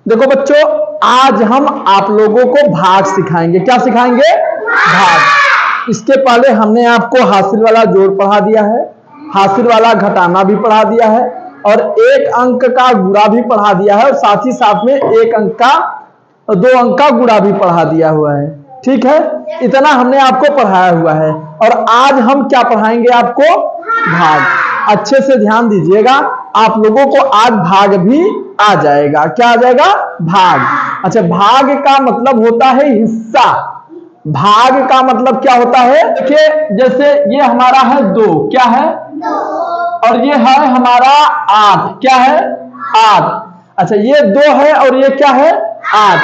देखो बच्चों, आज हम आप लोगों को भाग सिखाएंगे। क्या सिखाएंगे? भाग। इसके पहले हमने आपको हासिल वाला जोड़ पढ़ा दिया है, हासिल वाला घटाना भी पढ़ा दिया है, और एक अंक का गुणा भी पढ़ा दिया है, और साथ ही साथ में एक अंक का, 2 अंक का गुणा भी पढ़ा दिया हुआ है। ठीक है, इतना हमने आपको पढ़ाया हुआ है। और आज हम क्या पढ़ाएंगे आपको? भाग। अच्छे से ध्यान दीजिएगा, आप लोगों को आज भाग भी आ जाएगा। क्या आ जाएगा? भाग। अच्छा, भाग का मतलब होता है हिस्सा। भाग का मतलब क्या होता है? देखिए, जैसे ये हमारा है 2, क्या है? 2। और ये है हमारा 8, क्या है? 8। अच्छा, ये 2 है और ये क्या है? 8।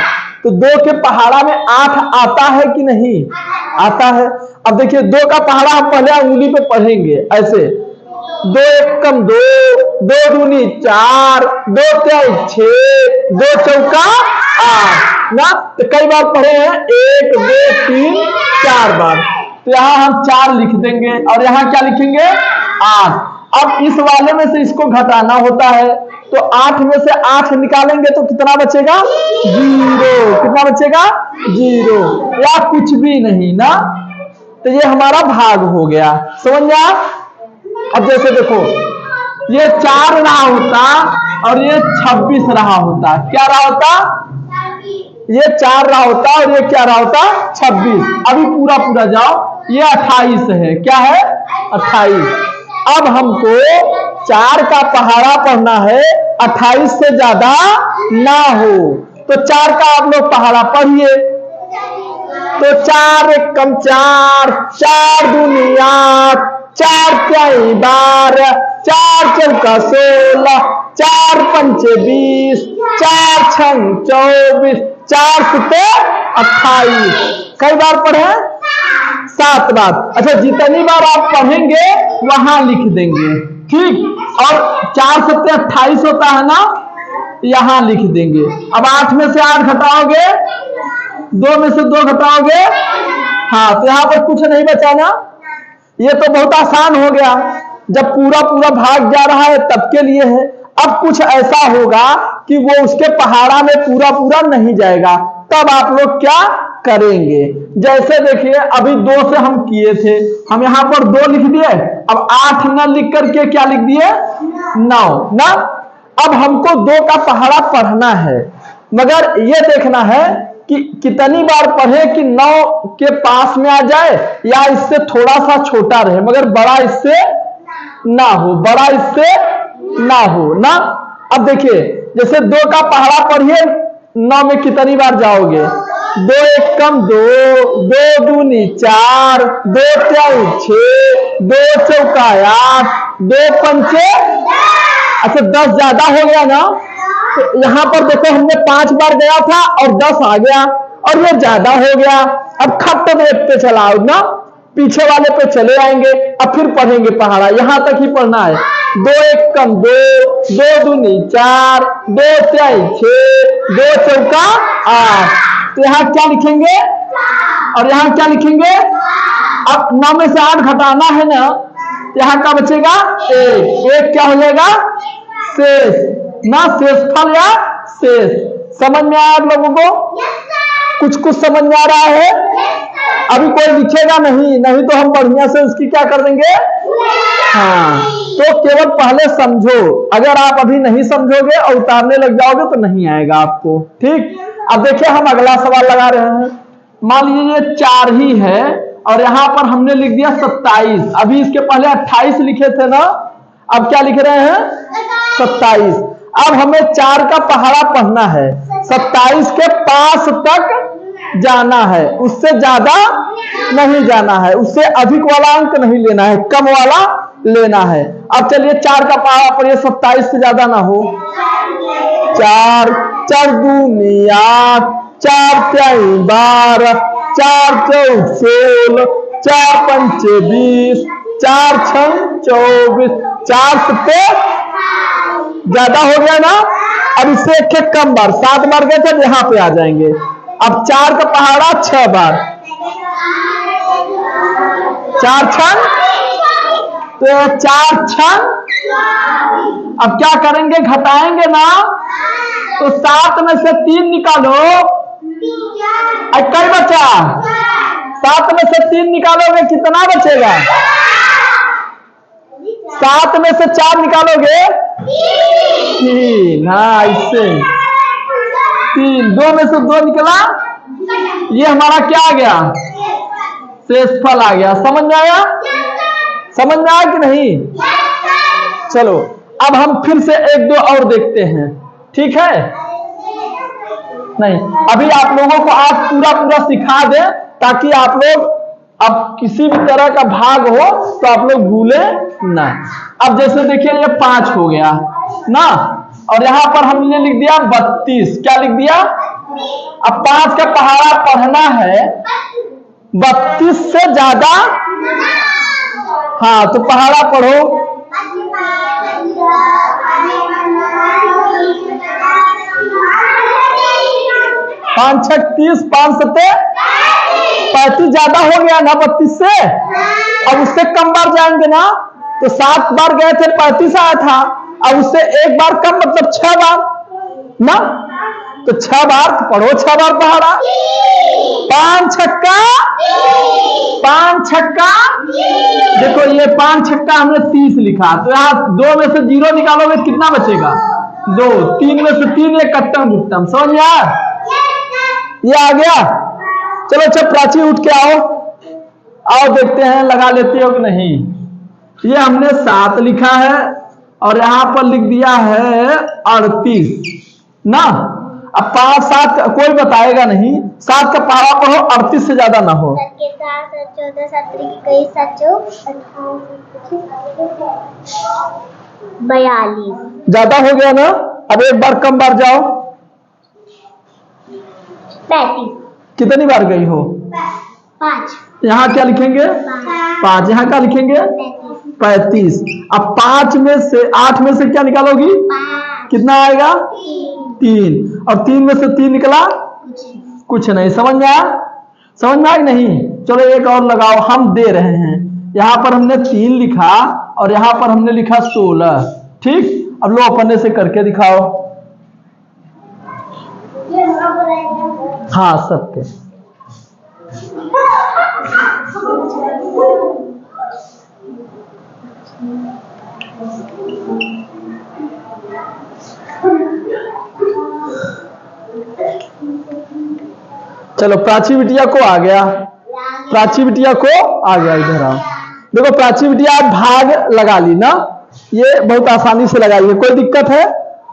तो 2 के पहाड़ा में 8 आता है कि नहीं? आता है। अब देखिए, 2 का पहाड़ा हम पहले उंगली पे पढ़ेंगे ऐसे। 2 एकम 2, 2 दूनी 4, 2 तिहाई 6, 2 चौका 8 ना। तो कई बार पढ़े हैं, 1 2 3 4 बार। तो यहाँ हम 4 लिख देंगे और यहाँ क्या लिखेंगे? 8। अब इस वाले में से इसको घटाना होता है, तो 8 में से 8 निकालेंगे तो कितना बचेगा? 0। कितना बचेगा? 0, या कुछ भी नहीं ना। तो ये हमारा भाग हो गया, समझ में आया? अब जैसे देखो, ये 4 रहा होता और ये 26 रहा होता। क्या रहा होता? ये 4 रहा होता और ये क्या रहा होता? 26। अभी पूरा पूरा जाओ, ये 28 है। क्या है? 28। अब हमको 4 का पहाड़ा पढ़ना है, 28 से ज्यादा ना हो। तो 4 का आप लोग पहाड़ा पढ़िए। तो 4 एकम 4, 4 दूनी 8, 4 तिहाई 12, 4 चौका 16, 4 पंचे 20, 4 छंग 24, 4 सुते 28। कई बार पढ़े? 7 बार। अच्छा, जितनी बार आप पढ़ेंगे वहां लिख देंगे, ठीक। और 4 सत्ते 28 होता है ना, यहां लिख देंगे। अब 8 में से 8 घटाओगे, 2 में से 2 घटाओगे, हाँ, तो यहाँ पर कुछ नहीं बचा ना। ये तो बहुत आसान हो गया, जब पूरा पूरा भाग जा रहा है तब के लिए है। अब कुछ ऐसा होगा कि वो उसके पहाड़ा में पूरा पूरा नहीं जाएगा, तब आप लोग क्या करेंगे? जैसे देखिए, अभी 2 से हम किए थे, हम यहाँ पर 2 लिख दिए। अब 8 न लिख करके क्या लिख दिए? 9 ना। अब हमको 2 का पहाड़ा पढ़ना है, मगर ये देखना है कि कितनी बार पढ़े कि 9 के पास में आ जाए या इससे थोड़ा सा छोटा रहे, मगर बड़ा इससे ना हो, बड़ा इससे ना हो ना। अब देखिए, जैसे 2 का पहाड़ा पढ़िए, 9 में कितनी बार जाओगे? 2 एकम 2, 2 दूनी 4, 2 तिहाई 6, 2 चौका 8, 2 पंचे। अच्छा, 10 ज्यादा हो गया ना। तो यहाँ पर देखो, हमने 5 बार गया था और 10 आ गया, और ये ज्यादा हो गया। अब खट देखते चलाओ ना, पीछे वाले पे चले आएंगे। अब फिर पढ़ेंगे पहाड़ा, यहां तक ही पढ़ना है। 2 एकम 2, 2 दूनी 4, 2 तिहाई 6, 2 चौका 8। तो यहाँ क्या लिखेंगे और यहाँ क्या लिखेंगे? अब 9 में से 8 घटाना है ना, यहाँ क्या बचेगा? 1 क्या हो जाएगा? शेष ना, शेषफल या शेष। समझ में आया आप लोगों को? कुछ कुछ समझ में आ रहा है? अभी कोई लिखेगा नहीं, नहीं तो हम बढ़िया से उसकी क्या कर देंगे? हाँ, तो केवल पहले समझो। अगर आप अभी नहीं समझोगे और उतारने लग जाओगे तो नहीं आएगा आपको, ठीक। अब देखिए, हम अगला सवाल लगा रहे हैं। मान लीजिए 4 ही है और यहाँ पर हमने लिख दिया 27। अभी इसके पहले 28 लिखे थे ना, अब क्या लिख रहे हैं? 27। अब हमें 4 का पहाड़ा पढ़ना है, 27 के पास तक जाना है, उससे ज्यादा नहीं जाना है, उससे अधिक वाला अंक नहीं लेना है, कम वाला लेना है। अब चलिए 4 का पहाड़ा पढ़िए, 27 से ज्यादा ना हो। 4, 4 दूनी 8, 4 तिहाई 12, 4 चौक 16, 4 पंचे 20, 4 छंग 24, 4 सत्ते ज्यादा हो गया ना। अब इससे एक कम बार, 7 बार गए थे, यहाँ पे आ जाएंगे। अब 4 का पहाड़ा 6 बार, 4 छंग, तो 4 छंग। अब क्या करेंगे? घटाएंगे ना, तो 7 में से 3 निकालो, कई बचा? 7 में से 3 निकालोगे कितना बचेगा? 7 में से 4 निकालोगे 3। हाँ, इससे 3, 2 में से 2 निकला, ये हमारा क्या आ गया? शेषफल आ गया। समझ में आया? समझ में आया कि नहीं? चलो अब हम फिर से 1-2 और देखते हैं, ठीक है? नहीं, अभी आप लोगों को आज पूरा सिखा दें ताकि आप लोग अब किसी भी तरह का भाग हो तो आप लोग भूले ना। अब जैसे देखिए ये 5 हो गया ना, और यहां पर हमने लिख दिया 32। क्या लिख दिया? अब 5 का पहाड़ा पढ़ना है 32 से ज्यादा। हाँ, तो पहाड़ा पढ़ो। 5 6 30, 5 7 35 ज्यादा हो गया ना 32 से। अब उससे कम बार जाएंगे ना, तो 7 बार गए थे 35 आया था, अब उससे 1 बार कम मतलब 6 बार ना, तो 6 बार तो पढ़ो, 6 बार पहाड़ा। 5 छक्का 5 छक्का, देखो ये 5 छक्का हमने 30 लिखा, तो यहाँ 2 में से 0 निकालोगे कितना बचेगा? 2। 3 में से 3 ये कट्टम उत्तम। समझ यार, ये आ गया। चलो अच्छा प्राची उठ के आओ देखते हैं लगा लेते हो कि नहीं। ये हमने 7 लिखा है और यहां पर लिख दिया है 38 ना। अब 5 7 कोई बताएगा नहीं, 7 का पहाड़ा पढ़ो 38 से ज्यादा ना हो। 42 ज्यादा हो गया ना। अब 1 बार कम बार जाओ। 35 कितनी बार गई हो? 5 यहाँ क्या लिखेंगे? 5। यहाँ क्या लिखेंगे? 35। अब 5 में से 8 में से क्या निकालोगी? कितना आएगा? 3। और 3 में से 3 निकला कुछ नहीं। समझ में आया? समझ में आया कि नहीं? चलो एक और लगाओ, हम दे रहे हैं। यहाँ पर हमने 3 लिखा और यहाँ पर हमने लिखा 16। ठीक, अब लो अपने से करके दिखाओ। हाँ सबके। चलो प्राची बिटिया को आ गया, प्राची बिटिया को आ गया। इधर आओ, देखो प्राची बिटिया आप भाग लगा ली ना, ये बहुत आसानी से लगाई है, कोई दिक्कत है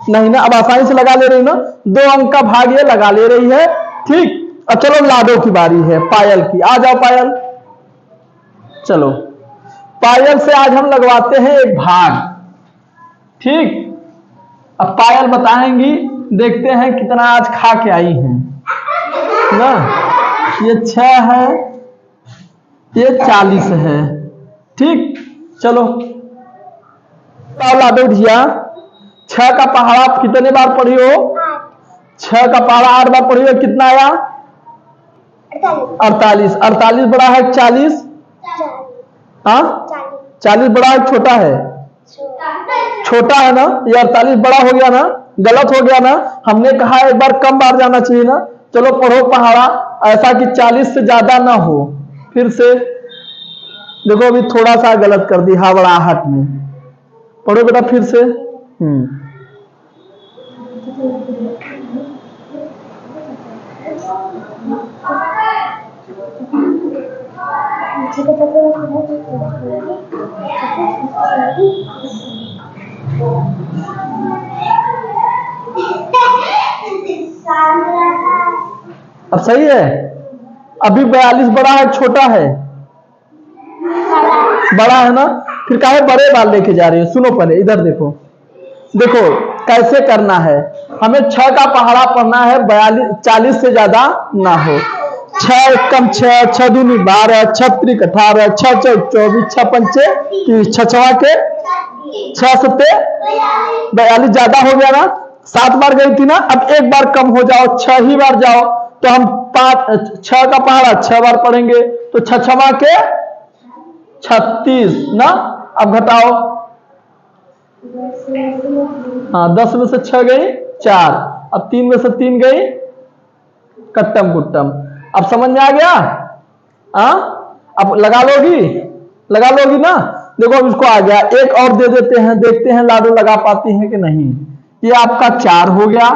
नहीं ना। अब आसानी से लगा ले रही ना, 2 अंक का भाग ये लगा ले रही है। ठीक, अब चलो लाडो की बारी है, पायल की। आ जाओ पायल। चलो पायल से आज हम लगवाते हैं एक भाग। ठीक, अब पायल बताएंगी, देखते हैं कितना आज खा के आई हैं ना। ये 6 है, ये 40 है। ठीक, चलो लाडो भैया 6 का पहाड़ा कितने बार पढ़ी हो? 6 का पहाड़ा 8 बार पढ़ी हो, कितना आया? 48। 48 बड़ा है 40? हाँ 40 बड़ा है छोटा है? छोटा है ना। ये 48 बड़ा हो गया ना, गलत हो गया ना। हमने कहा एक बार कम बार जाना चाहिए ना। चलो पढ़ो पहाड़ा ऐसा कि 40 से ज्यादा ना हो। फिर से देखो अभी थोड़ा सा गलत कर दी हावड़ाहट में। पढ़ो बेटा फिर से। अब सही है। अभी 42 बड़ा है छोटा है? बड़ा है ना। फिर काहे बड़े बाल लेके जा रही हो? सुनो पहले इधर देखो, देखो कैसे करना है। हमें 6 का पहाड़ा पढ़ना है 40 से ज्यादा ना हो। 6 कम 6, 6 दूनी 12, 6 त्रिक 18, 6 चौक 24, 6 पंचे 30, 6 छवा के 6 सत्ते 42 ज्यादा हो गया ना। 7 बार गई थी ना, अब 1 बार कम हो जाओ, 6 ही बार जाओ। तो हम 6 का पहाड़ा 6 बार पढ़ेंगे, तो 6 छवा के 36 ना। अब घटाओ, हाँ 10 में से 6 गई 4, अब 3 में से 3 गई कट्टम कुट्टम। अब समझ में आ गया? अब लगा लोगी ना? देखो अब इसको आ गया, एक और दे देते हैं, देखते हैं लाडो लगा पाती हैं कि नहीं। ये आपका 4 हो गया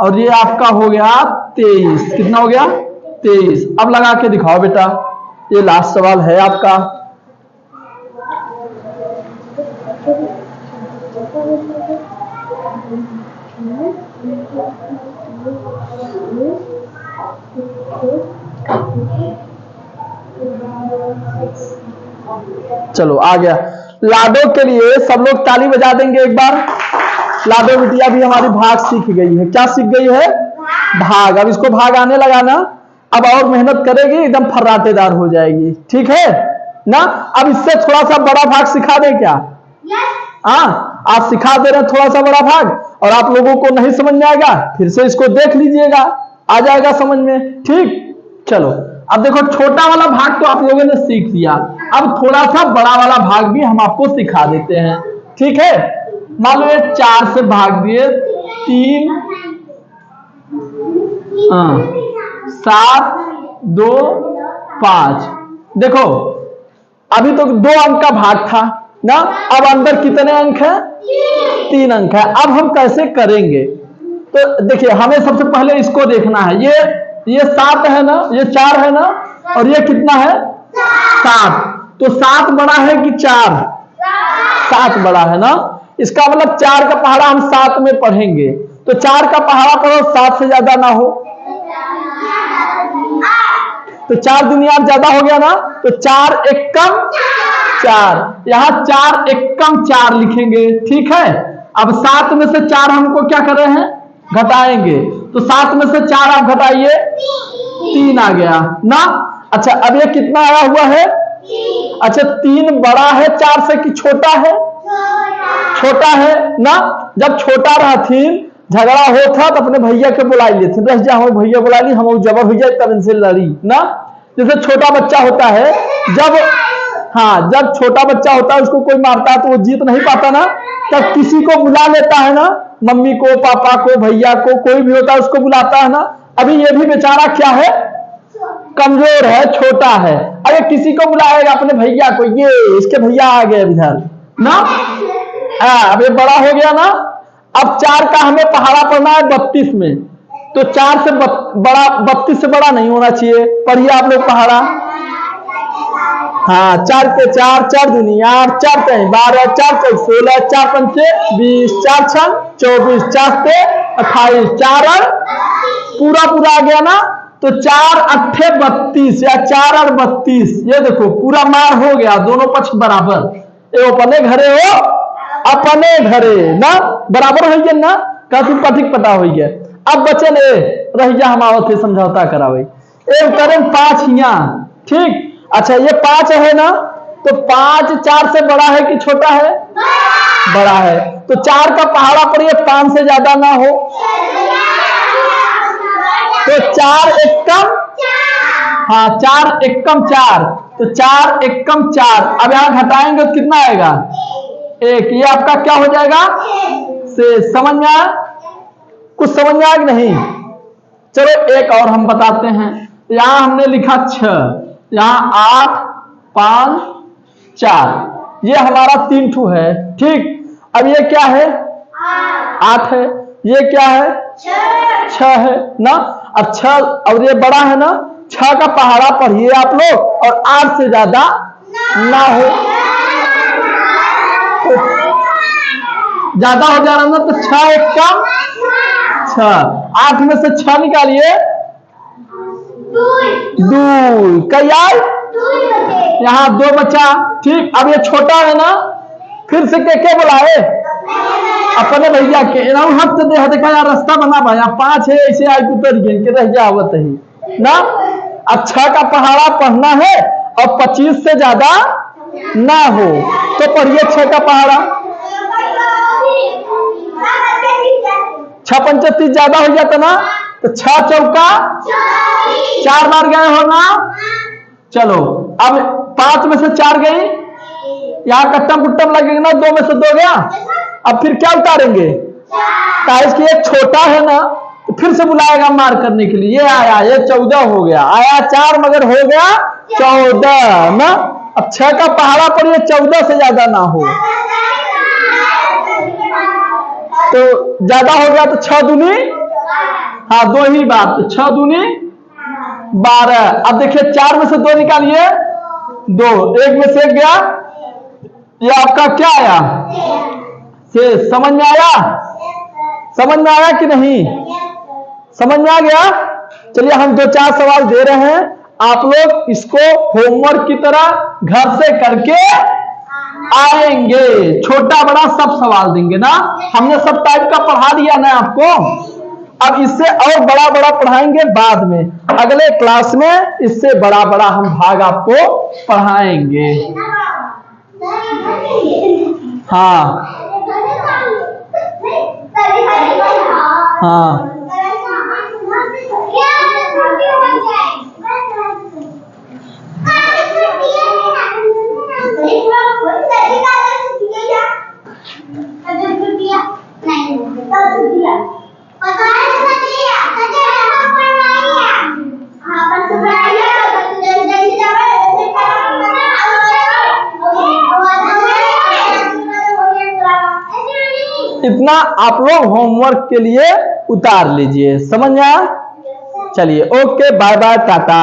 और ये आपका हो गया 23। कितना हो गया? 23। अब लगा के दिखाओ बेटा, ये लास्ट सवाल है आपका। चलो आ गया। लाडो के लिए सब लोग ताली बजा देंगे एक बार। लाडो बिटिया भी हमारी भाग सीख गई है। क्या सीख गई है? भाग। अब इसको भाग आने लगा ना, अब और मेहनत करेगी, एकदम फर्राटेदार हो जाएगी। ठीक है ना? अब इससे थोड़ा सा बड़ा भाग सिखा दें क्या? आप सिखा दे रहे हैं थोड़ा सा बड़ा भाग, और आप लोगों को नहीं समझ में आएगा, फिर से इसको देख लीजिएगा, आ जाएगा समझ में। ठीक, चलो अब देखो, छोटा वाला भाग तो आप लोगों ने सीख लिया, अब थोड़ा सा बड़ा वाला भाग भी हम आपको सिखा देते हैं। ठीक है, मान लो ये 4 से भाग दिए 3, 7, 2, 5। देखो अभी तो 2 अंक का भाग था ना, अब अंदर कितने अंक है? 3 अंक है। अब हम कैसे करेंगे? तो देखिए, हमें सबसे पहले इसको देखना है। ये 7 है ना, ये 4 है ना, और ये कितना है? 7। तो 7 बड़ा है कि 4? 7 बड़ा है ना। इसका मतलब 4 का पहाड़ा हम 7 में पढ़ेंगे, तो 4 का पहाड़ा पढ़ो 7 से ज्यादा ना हो, तो 4 दुनिया ज्यादा हो गया ना, तो 4 एकम 4, यहां 4 एकम 4 लिखेंगे। ठीक है, अब 7 में से 4 हमको क्या कर रहे हैं? घटाएंगे, तो 7 में से 4 आप घटाइए, 3 आ गया ना। अच्छा, अब ये कितना आया हुआ है? अच्छा, 3 बड़ा है 4 से कि छोटा है? छोटा है ना। जब छोटा रहथीन, झगड़ा होता तो अपने भैया के बुला लेते, रह जा हम भैया बुला ली, हम जबर हो जाए तब इनसे लड़ी ना। जैसे छोटा बच्चा होता है, जब छोटा बच्चा होता है उसको कोई मारता है तो वो जीत नहीं पाता ना, तब किसी को बुला लेता है ना, मम्मी को, पापा को, भैया को, कोई भी होता है उसको बुलाता है ना। अभी ये भी बेचारा क्या है? कमजोर है, छोटा है। अरे किसी को बुलाएगा, अपने भैया को, ये इसके भैया आ गए इधर ना। अब ये बड़ा हो गया ना। अब 4 का हमें पहाड़ा पढ़ना है 32 में, तो 4 से बड़ा 32 से बड़ा नहीं होना चाहिए। पढ़िए आप लोग पहाड़ा। 4 के 4, 4 दुनिया 8, 4 3 12, 4 4 16, 4 5 20, 4 6 24, 4 से 28, 4 पूरा आ गया ना। तो 4 8 32 या 4 और 32, ये देखो पूरा मार हो गया, दोनों पक्ष बराबर। ये अपने घरे हो, अपने घरे ना, बराबर हो गया ना, काफी पथिक पता हो गया। अब बचे ने रहिया हम आवत थे समझौता करावे, एक करें 5 यहाँ। ठीक, अच्छा ये 5 है ना, तो 5 4 से बड़ा है कि छोटा है? बड़ा है। तो 4 का पहाड़ा पर ये 5 से ज्यादा ना हो, तो 4 एकम 4 एकम 4, तो 4 एकम 4। अब यहां घटाएंगे तो कितना आएगा? 1। ये आपका क्या हो जाएगा? से समझ में आया? कुछ समझ में आया कि नहीं? चलो एक और हम बताते हैं। यहां हमने लिखा 6, यहां 8 5 4, ये हमारा 3 ठू है। ठीक, अब ये क्या है? 8 है। ये क्या है? 6 है ना। अब 6 और ये बड़ा है ना, 6 का पहाड़ा पढ़िए आप लोग, और 8 से ज्यादा ना हो, तो ज्यादा हो जा रहा ना, तो 6 एकम 6, 8 में से 6 निकालिए, 2 कई आए, यहाँ 2 बचा। ठीक, अब ये छोटा है ना, फिर से के बुलाए? अपने भैया के। हाथ से देखा यार, रास्ता बना भाया 5 है, ऐसे आज उतर गए के रह जावत ही ना। अब 6 का पहाड़ा पढ़ना है और 25 से ज्यादा ना हो, तो पढ़िए 6 का पहाड़ा। 6 5 30 ज्यादा हो जाता ना, तो 6 चौका 4 बार गए हो ना। चलो अब 5 में से 4 गई, यहाँ कट्टम कुट्टम लगेगा ना, 2 में से 2 गया। अब फिर क्या उतारेंगे? इसकी एक छोटा है ना, तो फिर से बुलाएगा मार करने के लिए। ये आया, ये 14 हो गया, आया 4 मगर हो गया 14 ना। अब 6 का पहाड़ा पर ये 14 से ज्यादा ना हो, तो ज्यादा हो गया तो 6 दूनी, हाँ 2 ही बात, तो 6 दूनी 12। अब देखिए 4 में से 2 निकालिए, 2, 1 में से 1 गया, ये आपका क्या आया, शेष। समझ में आया, समझ में आया कि नहीं, समझ में आ गया। चलिए हम 2-4 सवाल दे रहे हैं, आप लोग इसको होमवर्क की तरह घर से करके आएंगे। छोटा बड़ा सब सवाल देंगे ना, हमने सब टाइप का पढ़ा दिया ना आपको। अब इससे और बड़ा बड़ा पढ़ाएंगे बाद में, अगले क्लास में इससे बड़ा बड़ा हम भाग आपको पढ़ाएंगे। हाँ हाँ इतना आप लोग होमवर्क के लिए उतार लीजिए, समझ में आया। चलिए ओके, बाय बाय, टाटा।